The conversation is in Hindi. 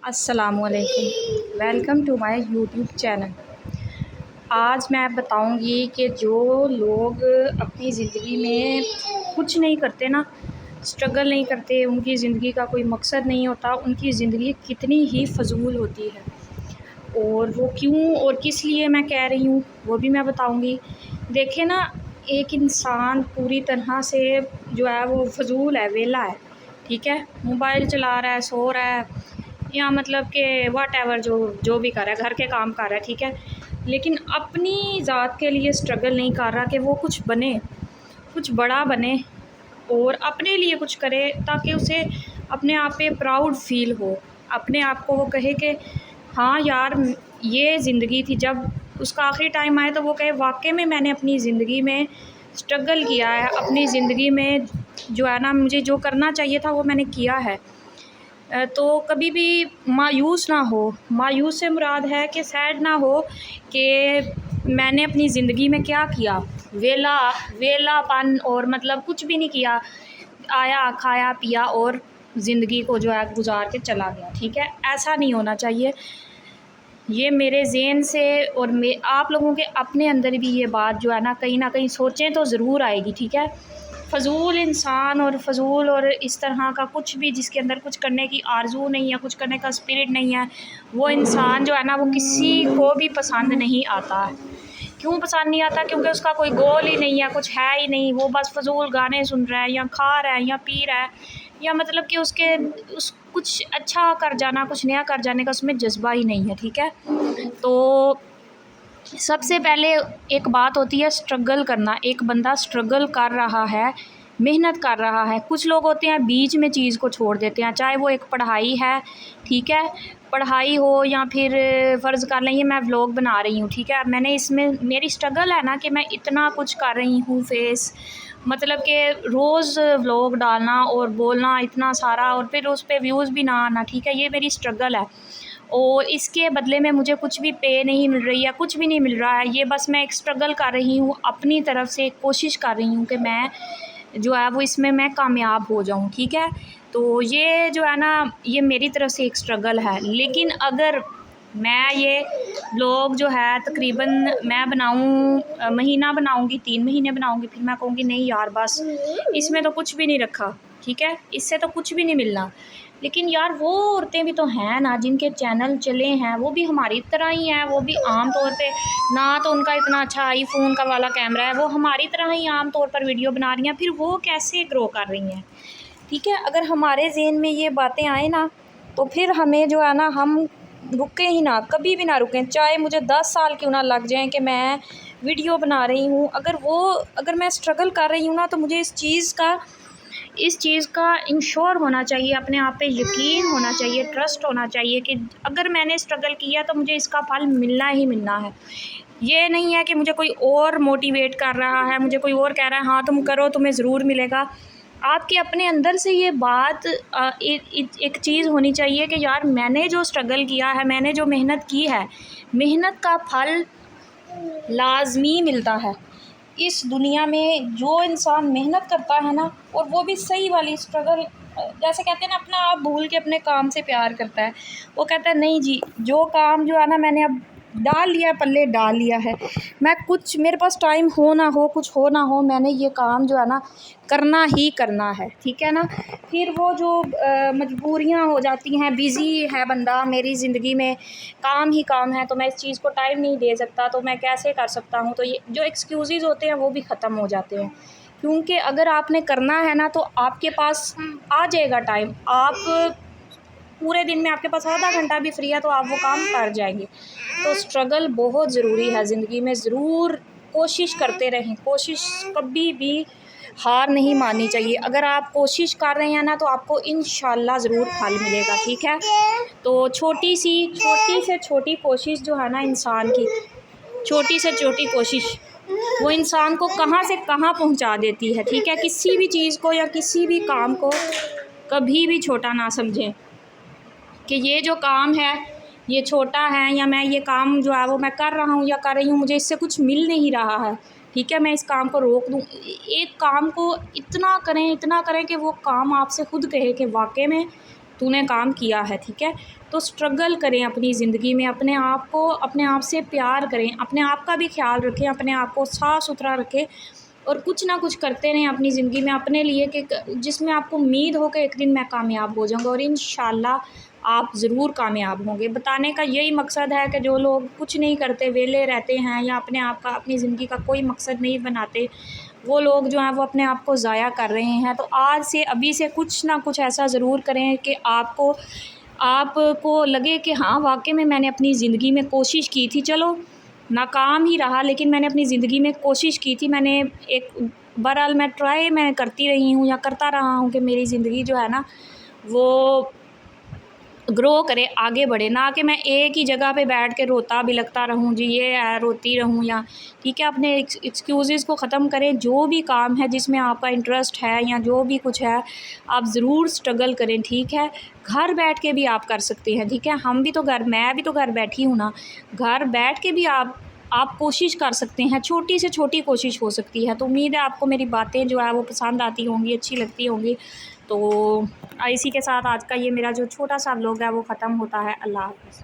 अस्सलामुअलैकुम, welcome to my YouTube channel. आज मैं बताऊंगी कि जो लोग अपनी ज़िंदगी में कुछ नहीं करते ना, स्ट्रगल नहीं करते, उनकी ज़िंदगी का कोई मकसद नहीं होता, उनकी ज़िंदगी कितनी ही फ़जूल होती है। और वो क्यों और किस लिए मैं कह रही हूँ वो भी मैं बताऊंगी। देखिए ना, एक इंसान पूरी तरह से जो है वो फ़जूल है, वेला है, ठीक है। मोबाइल चला रहा है, सो रहा है, या मतलब कि व्हाटएवर जो जो भी कर रहा है, घर के काम कर रहा है, ठीक है। लेकिन अपनी ज़ात के लिए स्ट्रगल नहीं कर रहा कि वो कुछ बने, कुछ बड़ा बने और अपने लिए कुछ करे, ताकि उसे अपने आप पे प्राउड फ़ील हो। अपने आप को वो कहे कि हाँ यार, ये ज़िंदगी थी। जब उसका आखिरी टाइम आए तो वो कहे वाक़ई में मैंने अपनी ज़िंदगी में स्ट्रगल किया है, अपनी ज़िंदगी में जो है ना, मुझे जो करना चाहिए था वो मैंने किया है। तो कभी भी मायूस ना हो। मायूस से मुराद है कि सैड ना हो कि मैंने अपनी ज़िंदगी में क्या किया, वेलापन और मतलब कुछ भी नहीं किया, आया खाया पिया और ज़िंदगी को जो है गुजार के चला गया, ठीक है। ऐसा नहीं होना चाहिए। ये मेरे ज़हन से और आप लोगों के अपने अंदर भी ये बात जो है ना कहीं सोचें तो ज़रूर आएगी, ठीक है। फ़जूल इंसान और फ़जूल और इस तरह का कुछ भी जिसके अंदर कुछ करने की आरज़ू नहीं है, कुछ करने का स्पिरिट नहीं है, वो इंसान जो है ना वो किसी को भी पसंद नहीं आता है। क्यों पसंद नहीं आता? क्योंकि उसका कोई गोल ही नहीं है, कुछ है ही नहीं। वो बस फ़जूल गाने सुन रहा है, या खा रहा है, या पी रहा है, या मतलब कि उसके उस कुछ अच्छा कर जाना, कुछ नया कर जाने का उसमें जज्बा ही नहीं है, ठीक है। तो सबसे पहले एक बात होती है स्ट्रगल करना। एक बंदा स्ट्रगल कर रहा है, मेहनत कर रहा है। कुछ लोग होते हैं बीच में चीज़ को छोड़ देते हैं, चाहे वो एक पढ़ाई है, ठीक है, पढ़ाई हो, या फिर फ़र्ज़ कर लें ये मैं व्लॉग बना रही हूँ, ठीक है। मैंने इसमें मेरी स्ट्रगल है ना कि मैं इतना कुछ कर रही हूँ फेस, मतलब कि रोज़ व्लॉग डालना और बोलना इतना सारा, और फिर उस पे व्यूज़ भी ना आना, ठीक है। ये मेरी स्ट्रगल है और इसके बदले में मुझे कुछ भी पे नहीं मिल रही है, कुछ भी नहीं मिल रहा है। ये बस मैं एक स्ट्रगल कर रही हूँ, अपनी तरफ से कोशिश कर रही हूँ कि मैं जो है वो इसमें मैं कामयाब हो जाऊँ, ठीक है। तो ये जो है ना, ये मेरी तरफ से एक स्ट्रगल है। लेकिन अगर मैं ये ब्लॉग जो है तकरीबन मैं बनाऊँ, महीना बनाऊँगी, 3 महीने बनाऊँगी, फिर मैं कहूँगी नहीं यार बस, इसमें तो कुछ भी नहीं रखा, ठीक है, इससे तो कुछ भी नहीं मिलना। लेकिन यार वो औरतें भी तो हैं ना जिनके चैनल चले हैं, वो भी हमारी तरह ही हैं। वो भी आम तौर पे ना तो उनका इतना अच्छा आईफोन का वाला कैमरा है, वो हमारी तरह ही आम तौर पर वीडियो बना रही हैं, फिर वो कैसे ग्रो कर रही हैं, ठीक है। अगर हमारे ज़हन में ये बातें आए ना, तो फिर हमें जो है ना, हम रुकें ही ना, कभी भी ना रुकें, चाहे मुझे 10 साल क्यों ना लग जाएं कि मैं वीडियो बना रही हूँ। अगर मैं स्ट्रगल कर रही हूँ ना, तो मुझे इस चीज़ का इंश्योर होना चाहिए, अपने आप पे यकीन होना चाहिए, ट्रस्ट होना चाहिए कि अगर मैंने स्ट्रगल किया तो मुझे इसका फल मिलना ही मिलना है। ये नहीं है कि मुझे कोई और मोटिवेट कर रहा है, मुझे कोई और कह रहा है हाँ तुम करो तुम्हें ज़रूर मिलेगा। आपके अपने अंदर से ये बात एक चीज़ होनी चाहिए कि यार मैंने जो स्ट्रगल किया है, मैंने जो मेहनत की है, मेहनत का फल लाज़मी मिलता है। इस दुनिया में जो इंसान मेहनत करता है ना, और वो भी सही वाली स्ट्रगल, जैसे कहते हैं ना, अपना आप भूल के अपने काम से प्यार करता है। वो कहता है नहीं जी, जो काम जो है ना मैंने अब डाल लिया, पल्ले डाल लिया है, मैं कुछ मेरे पास टाइम हो ना हो, कुछ हो ना हो, मैंने ये काम जो है ना करना ही करना है, ठीक है ना। फिर वो जो मजबूरियां हो जाती हैं, बिज़ी है बंदा, मेरी ज़िंदगी में काम ही काम है, तो मैं इस चीज़ को टाइम नहीं दे सकता, तो मैं कैसे कर सकता हूँ, तो ये जो एक्सक्यूज़ेज़ होते हैं वो भी ख़त्म हो जाते हैं। क्योंकि अगर आपने करना है ना, तो आपके पास आ जाएगा टाइम। आप पूरे दिन में आपके पास आधा घंटा भी फ्री है तो आप वो काम कर जाएंगे। तो स्ट्रगल बहुत ज़रूरी है ज़िंदगी में। ज़रूर कोशिश करते रहें, कोशिश कभी भी हार नहीं माननी चाहिए। अगर आप कोशिश कर रहे हैं ना, तो आपको इंशाल्लाह ज़रूर फल मिलेगा, ठीक है। तो छोटी से छोटी कोशिश जो है ना, इंसान की छोटी से छोटी कोशिश वो इंसान को कहाँ से कहाँ पहुंचा देती है, ठीक है। किसी भी चीज़ को या किसी भी काम को कभी भी छोटा ना समझें कि ये जो काम है ये छोटा है, या मैं ये काम जो है वो मैं कर रहा हूँ या कर रही हूँ, मुझे इससे कुछ मिल नहीं रहा है, ठीक है, मैं इस काम को रोक दूँ। एक काम को इतना करें कि वो काम आपसे खुद कहे कि वाकई में तूने काम किया है, ठीक है। तो स्ट्रगल करें अपनी ज़िंदगी में, अपने आप से प्यार करें, अपने आप का भी ख्याल रखें, अपने आप को साफ़ सुथरा रखें और कुछ ना कुछ करते रहें अपनी ज़िंदगी में अपने लिए कि जिसमें आपको उम्मीद हो कि एक दिन मैं कामयाब हो जाऊँगा, और इंशाल्लाह आप ज़रूर कामयाब होंगे। बताने का यही मकसद है कि जो लोग कुछ नहीं करते, वेले रहते हैं या अपने आप का, अपनी ज़िंदगी का कोई मकसद नहीं बनाते, वो लोग जो हैं वो अपने आप को ज़ाया कर रहे हैं। तो आज से, अभी से कुछ ना कुछ ऐसा ज़रूर करें कि आपको लगे कि हाँ, वाक़ई में मैंने अपनी ज़िंदगी में कोशिश की थी। चलो नाकाम ही रहा, लेकिन मैंने अपनी ज़िंदगी में कोशिश की थी। मैंने एक बहरहाल मैं करती रही हूँ या करता रहा हूँ कि मेरी ज़िंदगी जो है ना वो ग्रो करे, आगे बढ़े, ना कि मैं एक ही जगह पे बैठ के रोता बिलखता रहूँ जी, ये है, रोती रहूँ या ठीक है। अपने एक्सक्यूज़ेज़ को ख़त्म करें, जो भी काम है जिसमें आपका इंटरेस्ट है या जो भी कुछ है, आप ज़रूर स्ट्रगल करें, ठीक है। घर बैठ के भी आप कर सकते हैं, ठीक है। मैं भी तो घर बैठी हूँ ना, घर बैठ के भी आप कोशिश कर सकते हैं, छोटी से छोटी कोशिश हो सकती है। तो उम्मीद है आपको मेरी बातें जो है वो पसंद आती होंगी, अच्छी लगती होंगी। तो इसी के साथ आज का ये मेरा जो छोटा सा व्लॉग है वो ख़त्म होता है। अल्लाह हाफ़िज़।